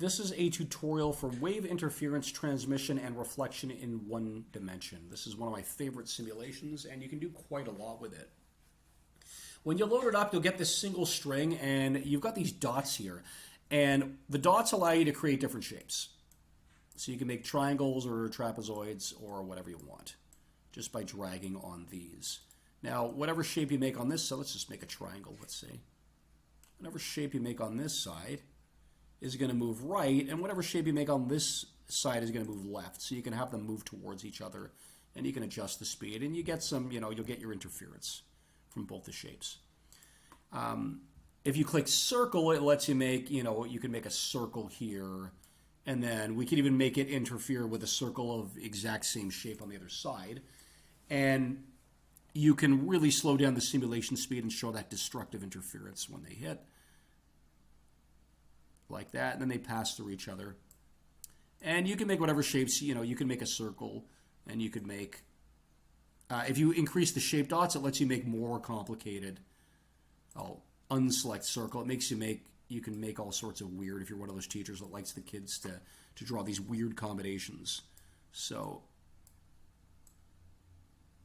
This is a tutorial for wave interference transmission and reflection in one dimension. This is one of my favorite simulations, and you can do quite a lot with it. When you load it up, you'll get this single string, and you've got these dots here. And the dots allow you to create different shapes. So you can make triangles or trapezoids or whatever you want, just by dragging on these. Now, whatever shape you make on this, so let's just make a triangle, let's see. Whatever shape you make on this side is going to move right, and whatever shape you make on this side is going to move left. So you can have them move towards each other, and you can adjust the speed, and you get some, you'll get your interference from both the shapes. If you click circle, it lets you make, you can make a circle here, and then we can even make it interfere with a circle of exact same shape on the other side. And you can really slow down the simulation speed and show that destructive interference when they hit. Like that, and then they pass through each other. And you can make whatever shapes, you can make a circle, and you could make, if you increase the shape dots, it lets you make more complicated. I'll unselect circle. It makes you can make all sorts of weird, if you're one of those teachers that likes the kids to draw these weird combinations. So,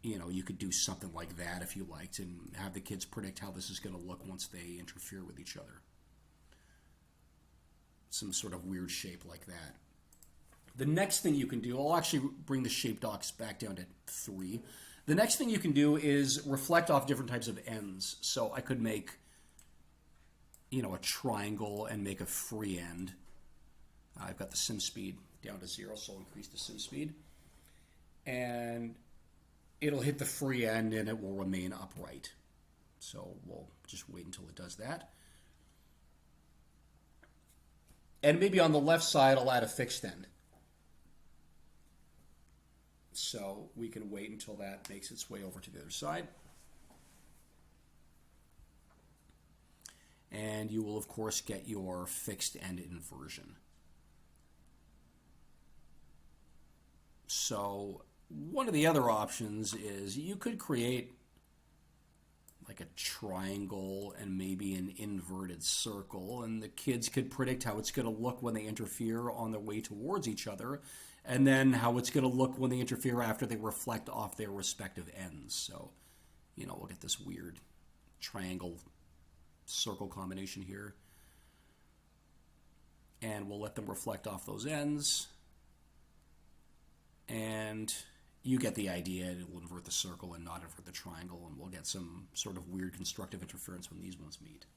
you could do something like that if you liked, and have the kids predict how this is going to look once they interfere with each other. Some sort of weird shape like that. The next thing you can do, I'll actually bring the shape dots back down to 3. The next thing you can do is reflect off different types of ends. So I could make, a triangle and make a free end. I've got the sim speed down to 0, so I'll increase the sim speed. And it'll hit the free end and it will remain upright. So we'll just wait until it does that. And maybe on the left side, I'll add a fixed end. So we can wait until that makes its way over to the other side. And you will, of course, get your fixed end inversion. So one of the other options is you could create like a triangle and maybe an inverted circle, and the kids could predict how it's going to look when they interfere on their way towards each other, and then how it's going to look when they interfere after they reflect off their respective ends. So, we'll get this weird triangle circle combination here, and we'll let them reflect off those ends, and you get the idea. It will invert the circle and not invert the triangle, and we'll get some sort of weird constructive interference when these ones meet.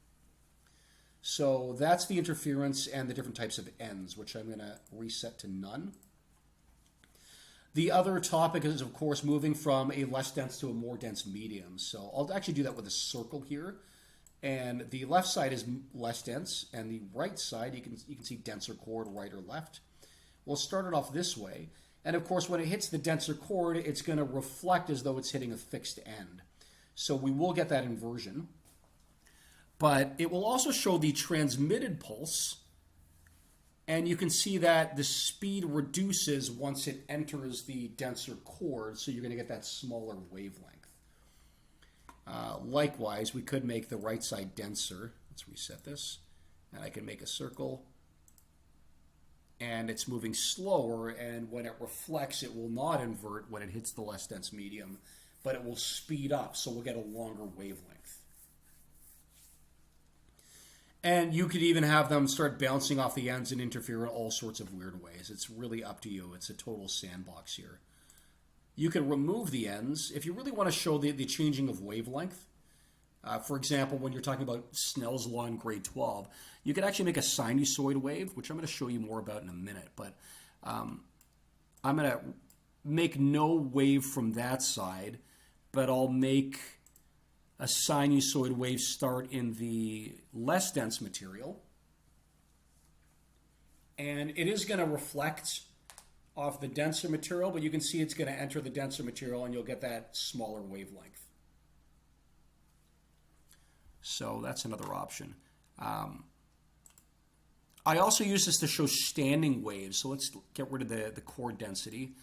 So that's the interference and the different types of ends, which I'm going to reset to none. The other topic is, of course, moving from a less dense to a more dense medium. So I'll actually do that with a circle here. And the left side is less dense, and the right side, you can see denser chord, right or left. We'll start it off this way. And of course, when it hits the denser chord, it's going to reflect as though it's hitting a fixed end. So we will get that inversion. But it will also show the transmitted pulse. And you can see that the speed reduces once it enters the denser chord. So you're going to get that smaller wavelength. Likewise, we could make the right side denser. Let's reset this. And I can make a circle. And it's moving slower, and when it reflects, it will not invert when it hits the less dense medium, but it will speed up, so we'll get a longer wavelength. And you could even have them start bouncing off the ends and interfere in all sorts of weird ways. It's really up to you. It's a total sandbox here. You can remove the ends if you really want to show the changing of wavelength. For example, when you're talking about Snell's law in grade 12, you could actually make a sinusoid wave, which I'm going to show you more about in a minute. But I'm going to make no wave from that side, but I'll make a sinusoid wave start in the less dense material. And it is going to reflect off the denser material, but you can see it's going to enter the denser material, and you'll get that smaller wavelength. So that's another option. I also use this to show standing waves. So let's get rid of the chord density.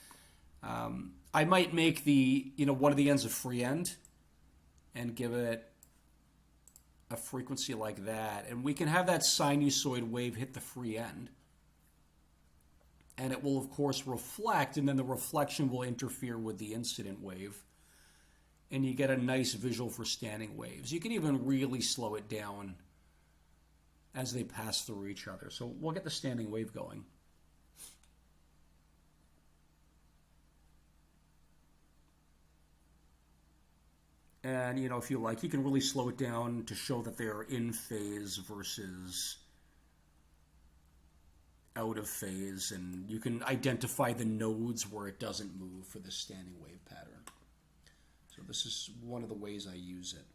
I might make one of the ends a free end and give it a frequency like that. And we can have that sinusoid wave hit the free end. And it will, of course, reflect, and then the reflection will interfere with the incident wave. And you get a nice visual for standing waves. You can even really slow it down as they pass through each other. So we'll get the standing wave going. And, you know, if you like, you can really slow it down to show that they're in phase versus out of phase. And you can identify the nodes where it doesn't move for this standing wave pattern. So this is one of the ways I use it.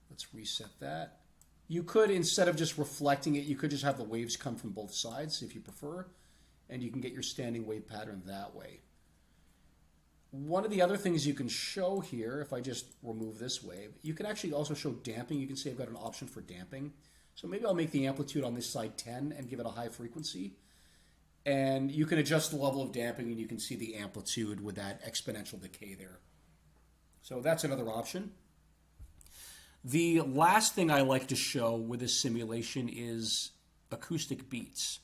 Let's reset that. You could, instead of just reflecting it, you could just have the waves come from both sides if you prefer, and you can get your standing wave pattern that way. One of the other things you can show here, if I just remove this wave, you can actually also show damping. You can see I've got an option for damping. So maybe I'll make the amplitude on this side 10 and give it a high frequency. And you can adjust the level of damping, and you can see the amplitude with that exponential decay there. So that's another option. The last thing I like to show with this simulation is acoustic beats.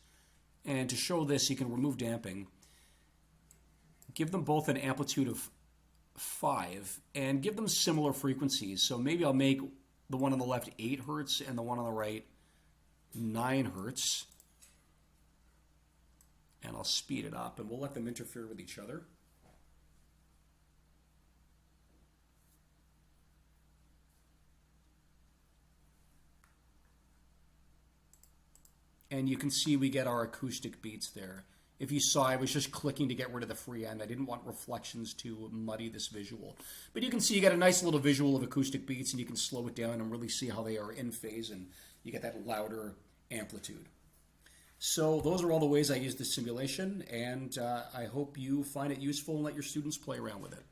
And to show this, you can remove damping, give them both an amplitude of 5, and give them similar frequencies. So maybe I'll make the one on the left 8 hertz and the one on the right 9 hertz. And I'll speed it up, and we'll let them interfere with each other. And you can see we get our acoustic beats there. If you saw, I was just clicking to get rid of the free end. I didn't want reflections to muddy this visual. But you can see you get a nice little visual of acoustic beats, and you can slow it down and really see how they are in phase, and you get that louder amplitude. So those are all the ways I use this simulation, and I hope you find it useful and let your students play around with it.